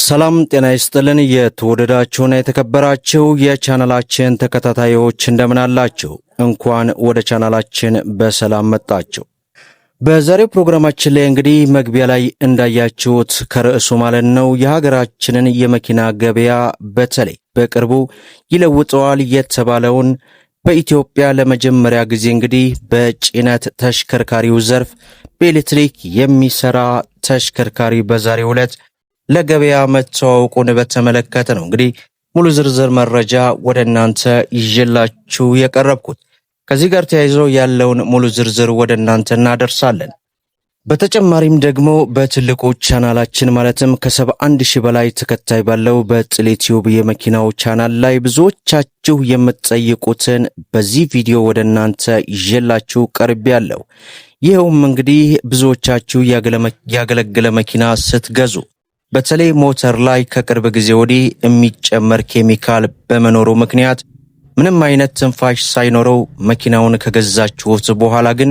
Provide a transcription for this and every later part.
ሰላም ጤና ይስጥልን። የተወደዳችሁና የተከበራችሁ የቻናላችን ተከታታዮች እንደምን አላችሁ? እንኳን ወደ ቻናላችን በሰላም መጣችሁ። በዛሬው ፕሮግራማችን ላይ እንግዲህ መግቢያ ላይ እንዳያችሁት ከርዕሱ ማለት ነው የሀገራችንን የመኪና ገበያ በተለይ በቅርቡ ይለውጠዋል የተባለውን በኢትዮጵያ ለመጀመሪያ ጊዜ እንግዲህ በጭነት ተሽከርካሪው ዘርፍ በኤሌክትሪክ የሚሰራ ተሽከርካሪ በዛሬው ዕለት ለገበያ መተዋወቁን በተመለከተ ነው እንግዲህ ሙሉ ዝርዝር መረጃ ወደ እናንተ ይዤላችሁ የቀረብኩት። ከዚህ ጋር ተያይዞ ያለውን ሙሉ ዝርዝር ወደ እናንተ እናደርሳለን። በተጨማሪም ደግሞ በትልቁ ቻናላችን ማለትም ከ71,000 በላይ ተከታይ ባለው በጥሌ ቲዩብ የመኪናው ቻናል ላይ ብዙዎቻችሁ የምትጠይቁትን በዚህ ቪዲዮ ወደ እናንተ ይዤላችሁ ቀርቤያለሁ። ይኸውም እንግዲህ ብዙዎቻችሁ ያገለገለ መኪና ስትገዙ በተለይ ሞተር ላይ ከቅርብ ጊዜ ወዲህ የሚጨመር ኬሚካል በመኖሩ ምክንያት ምንም አይነት ትንፋሽ ሳይኖረው መኪናውን ከገዛችሁት በኋላ ግን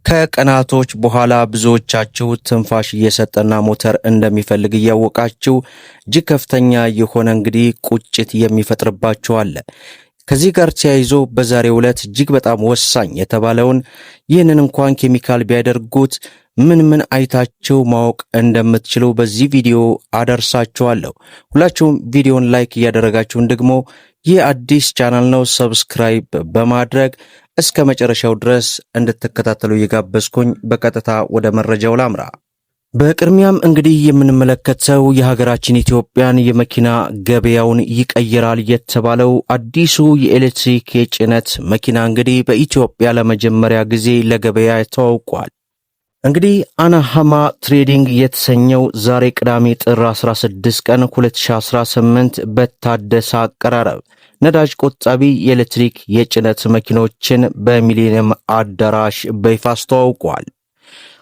ከቀናቶች በኋላ ብዙዎቻችሁ ትንፋሽ እየሰጠና ሞተር እንደሚፈልግ እያወቃችሁ እጅግ ከፍተኛ የሆነ እንግዲህ ቁጭት የሚፈጥርባችሁ አለ። ከዚህ ጋር ተያይዞ በዛሬው ዕለት እጅግ በጣም ወሳኝ የተባለውን ይህንን እንኳን ኬሚካል ቢያደርጉት ምን አይታችሁ ማወቅ እንደምትችሉ በዚህ ቪዲዮ አደርሳችኋለሁ። ሁላችሁም ቪዲዮን ላይክ እያደረጋችሁን ደግሞ ይህ አዲስ ቻናል ነው ሰብስክራይብ በማድረግ እስከ መጨረሻው ድረስ እንድትከታተሉ እየጋበዝኩኝ በቀጥታ ወደ መረጃው ላምራ። በቅድሚያም እንግዲህ የምንመለከተው የሀገራችን ኢትዮጵያን የመኪና ገበያውን ይቀይራል የተባለው አዲሱ የኤሌክትሪክ የጭነት መኪና እንግዲህ በኢትዮጵያ ለመጀመሪያ ጊዜ ለገበያ ተዋውቋል። እንግዲህ አናሃማ ትሬዲንግ የተሰኘው ዛሬ ቅዳሜ ጥር 16 ቀን 2018 በታደሰ አቀራረብ ነዳጅ ቆጣቢ የኤሌክትሪክ የጭነት መኪኖችን በሚሊኒየም አዳራሽ በይፋ አስተዋውቋል።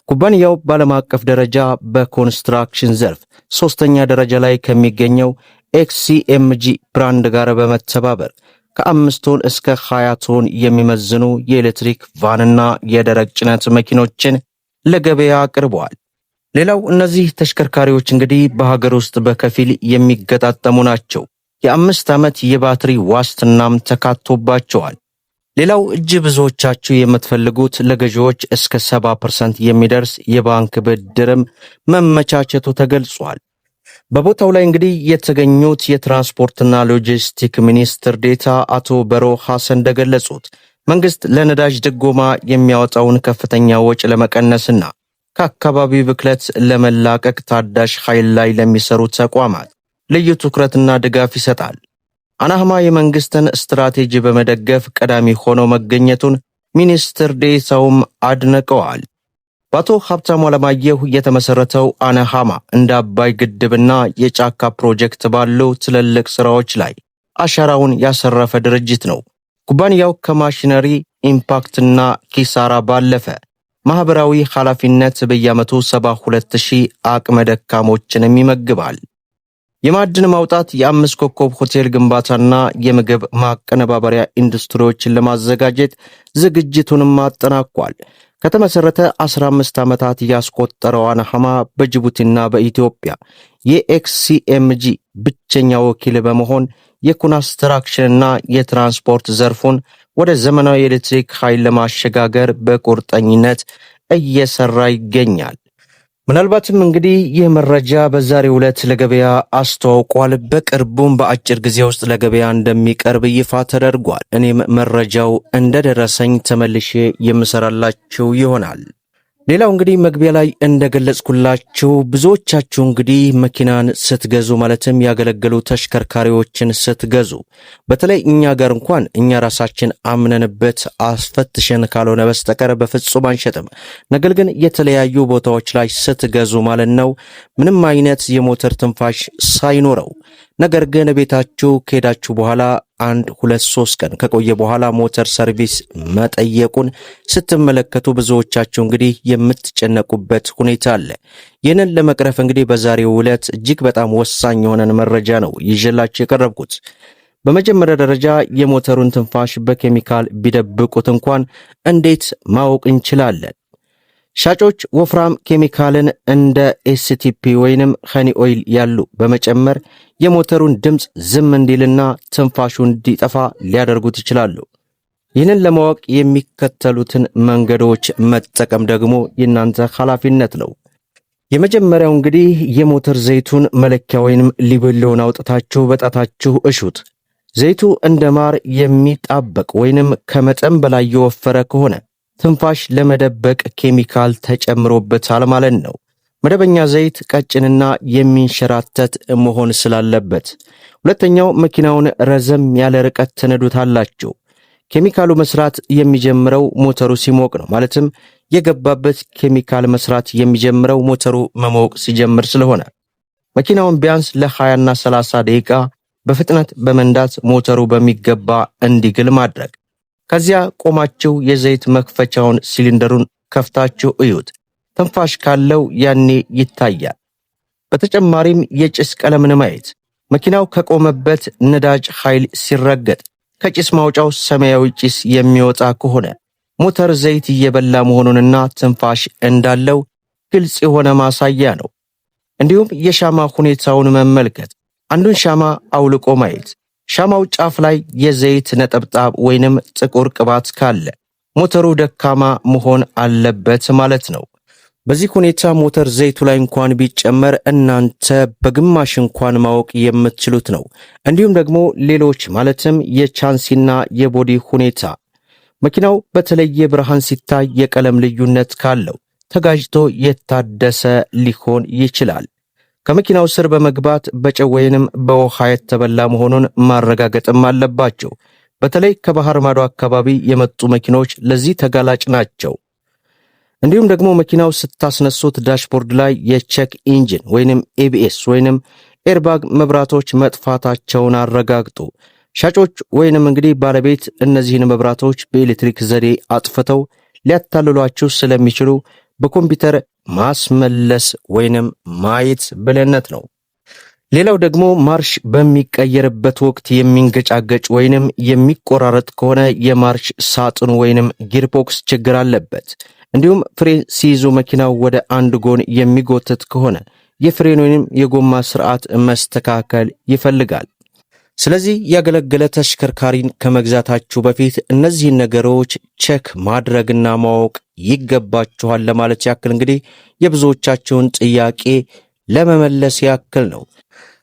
ኩባንያው በዓለም አቀፍ ደረጃ በኮንስትራክሽን ዘርፍ ሶስተኛ ደረጃ ላይ ከሚገኘው ኤክሲኤምጂ ብራንድ ጋር በመተባበር ከ5 ቶን እስከ 20 ቶን የሚመዝኑ የኤሌክትሪክ ቫንና የደረቅ ጭነት መኪኖችን ለገበያ አቅርበዋል። ሌላው እነዚህ ተሽከርካሪዎች እንግዲህ በሀገር ውስጥ በከፊል የሚገጣጠሙ ናቸው። የ5 ዓመት የባትሪ ዋስትናም ተካቶባቸዋል። ሌላው ብዙዎቻችሁ የምትፈልጉት ለገዢዎች እስከ 70% የሚደርስ የባንክ ብድርም መመቻቸቱ ተገልጿል። በቦታው ላይ እንግዲህ የተገኙት የትራንስፖርትና ሎጂስቲክ ሚኒስትር ዴታ አቶ በሮ ሐሰን እንደገለጹት መንግስት ለነዳጅ ድጎማ የሚያወጣውን ከፍተኛ ወጪ ለመቀነስና ከአካባቢ ብክለት ለመላቀቅ ታዳሽ ኃይል ላይ ለሚሰሩ ተቋማት ልዩ ትኩረትና ድጋፍ ይሰጣል። አናሃማ የመንግስትን ስትራቴጂ በመደገፍ ቀዳሚ ሆኖ መገኘቱን ሚኒስትር ዴታውም አድንቀዋል። በአቶ ሀብታሙ አለማየሁ የተመሰረተው አናሃማ እንደ አባይ ግድብና የጫካ ፕሮጀክት ባሉ ትልልቅ ስራዎች ላይ አሻራውን ያሰረፈ ድርጅት ነው። ኩባንያው ከማሽነሪ ኢምፓክትና ኪሳራ ባለፈ ማህበራዊ ኃላፊነት በየዓመቱ 72,000 አቅመ ደካሞችን ይመግባል። የማዕድን ማውጣት፣ የ5 ኮከብ ሆቴል ግንባታና የምግብ ማቀነባበሪያ ኢንዱስትሪዎችን ለማዘጋጀት ዝግጅቱንም አጠናቋል። ከተመሰረተ 15 ዓመታት ያስቆጠረው አናሃማ በጅቡቲና በኢትዮጵያ የኤክሲኤምጂ ብቸኛ ወኪል በመሆን የኮንስትራክሽንና የትራንስፖርት ዘርፉን ወደ ዘመናዊ ኤሌክትሪክ ኃይል ለማሸጋገር በቁርጠኝነት እየሰራ ይገኛል። ምናልባትም እንግዲህ ይህ መረጃ በዛሬው ዕለት ለገበያ አስተዋውቋል። በቅርቡም በአጭር ጊዜ ውስጥ ለገበያ እንደሚቀርብ ይፋ ተደርጓል። እኔም መረጃው እንደደረሰኝ ተመልሼ የምሰራላችሁ ይሆናል። ሌላው እንግዲህ መግቢያ ላይ እንደገለጽኩላችሁ ብዙዎቻችሁ እንግዲህ መኪናን ስትገዙ ማለትም ያገለገሉ ተሽከርካሪዎችን ስትገዙ በተለይ እኛ ጋር እንኳን እኛ ራሳችን አምነንበት አስፈትሸን ካልሆነ በስተቀር በፍጹም አንሸጥም። ነገር ግን የተለያዩ ቦታዎች ላይ ስትገዙ ማለት ነው ምንም አይነት የሞተር ትንፋሽ ሳይኖረው ነገር ግን ቤታችሁ ከሄዳችሁ በኋላ 1-2-3 ቀን ከቆየ በኋላ ሞተር ሰርቪስ መጠየቁን ስትመለከቱ ብዙዎቻችሁ እንግዲህ የምትጨነቁበት ሁኔታ አለ። ይህንን ለመቅረፍ እንግዲህ በዛሬው ዕለት እጅግ በጣም ወሳኝ የሆነን መረጃ ነው ይዤላችሁ የቀረብኩት። በመጀመሪያ ደረጃ የሞተሩን ትንፋሽ በኬሚካል ቢደብቁት እንኳን እንዴት ማወቅ እንችላለን? ሻጮች ወፍራም ኬሚካልን እንደ ኤስቲፒ ወይንም ኸኒ ኦይል ያሉ በመጨመር የሞተሩን ድምፅ ዝም እንዲልና ትንፋሹ እንዲጠፋ ሊያደርጉት ይችላሉ። ይህንን ለማወቅ የሚከተሉትን መንገዶች መጠቀም ደግሞ የእናንተ ኃላፊነት ነው። የመጀመሪያው እንግዲህ የሞተር ዘይቱን መለኪያ ወይንም ሊብሎውን አውጥታችሁ በጣታችሁ እሹት። ዘይቱ እንደ ማር የሚጣበቅ ወይንም ከመጠን በላይ የወፈረ ከሆነ ትንፋሽ ለመደበቅ ኬሚካል ተጨምሮበታል ማለት ነው። መደበኛ ዘይት ቀጭንና የሚንሸራተት መሆን ስላለበት። ሁለተኛው መኪናውን ረዘም ያለ ርቀት ትነዱታላችሁ። ኬሚካሉ መስራት የሚጀምረው ሞተሩ ሲሞቅ ነው። ማለትም የገባበት ኬሚካል መስራት የሚጀምረው ሞተሩ መሞቅ ሲጀምር ስለሆነ መኪናውን ቢያንስ ለ20 እና 30 ደቂቃ በፍጥነት በመንዳት ሞተሩ በሚገባ እንዲግል ማድረግ። ከዚያ ቆማችሁ የዘይት መክፈቻውን ሲሊንደሩን ከፍታችሁ እዩት። ትንፋሽ ካለው ያኔ ይታያል። በተጨማሪም የጭስ ቀለምን ማየት። መኪናው ከቆመበት ነዳጅ ኃይል ሲረገጥ ከጭስ ማውጫው ሰማያዊ ጭስ የሚወጣ ከሆነ ሞተር ዘይት እየበላ መሆኑንና ትንፋሽ እንዳለው ግልጽ የሆነ ማሳያ ነው። እንዲሁም የሻማ ሁኔታውን መመልከት። አንዱን ሻማ አውልቆ ማየት። ሻማው ጫፍ ላይ የዘይት ነጠብጣብ ወይንም ጥቁር ቅባት ካለ ሞተሩ ደካማ መሆን አለበት ማለት ነው። በዚህ ሁኔታ ሞተር ዘይቱ ላይ እንኳን ቢጨመር እናንተ በግማሽ እንኳን ማወቅ የምትችሉት ነው። እንዲሁም ደግሞ ሌሎች ማለትም የቻንሲና የቦዲ ሁኔታ። መኪናው በተለየ ብርሃን ሲታይ የቀለም ልዩነት ካለው ተጋጅቶ የታደሰ ሊሆን ይችላል። ከመኪናው ስር በመግባት በጨው ወይንም በውሃ የተበላ መሆኑን ማረጋገጥም አለባቸው። በተለይ ከባህር ማዶ አካባቢ የመጡ መኪኖች ለዚህ ተጋላጭ ናቸው። እንዲሁም ደግሞ መኪናው ስታስነሱት ዳሽቦርድ ላይ የቼክ ኢንጂን ወይንም ኤቢኤስ ወይንም ኤርባግ መብራቶች መጥፋታቸውን አረጋግጡ። ሻጮች ወይንም እንግዲህ ባለቤት እነዚህን መብራቶች በኤሌክትሪክ ዘዴ አጥፍተው ሊያታልሏችሁ ስለሚችሉ በኮምፒውተር ማስመለስ ወይንም ማየት ብልህነት ነው። ሌላው ደግሞ ማርሽ በሚቀየርበት ወቅት የሚንገጫገጭ ወይንም የሚቆራረጥ ከሆነ የማርሽ ሳጥኑ ወይንም ጊርቦክስ ችግር አለበት። እንዲሁም ፍሬን ሲይዙ መኪናው ወደ አንድ ጎን የሚጎተት ከሆነ የፍሬን ወይንም የጎማ ስርዓት መስተካከል ይፈልጋል። ስለዚህ ያገለገለ ተሽከርካሪን ከመግዛታችሁ በፊት እነዚህን ነገሮች ቼክ ማድረግና ማወቅ ይገባችኋል ለማለት ያክል እንግዲህ የብዙዎቻችሁን ጥያቄ ለመመለስ ያክል ነው።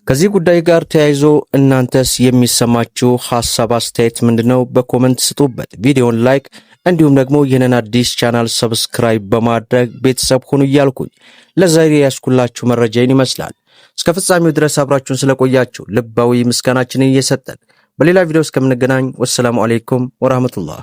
ከዚህ ጉዳይ ጋር ተያይዞ እናንተስ የሚሰማችሁ ሐሳብ አስተያየት ምንድነው? በኮሜንት ስጡበት። ቪዲዮን ላይክ እንዲሁም ደግሞ ይህንን አዲስ ቻናል ሰብስክራይብ በማድረግ ቤተሰብ ሁኑ እያልኩኝ ለዛሬ ያስኩላችሁ መረጃን ይመስላል። እስከ ፍጻሜው ድረስ አብራችሁን ስለቆያችሁ ልባዊ ምስጋናችንን እየሰጠን በሌላ ቪዲዮ እስከምንገናኝ ወሰላሙ አለይኩም ወራህመቱላህ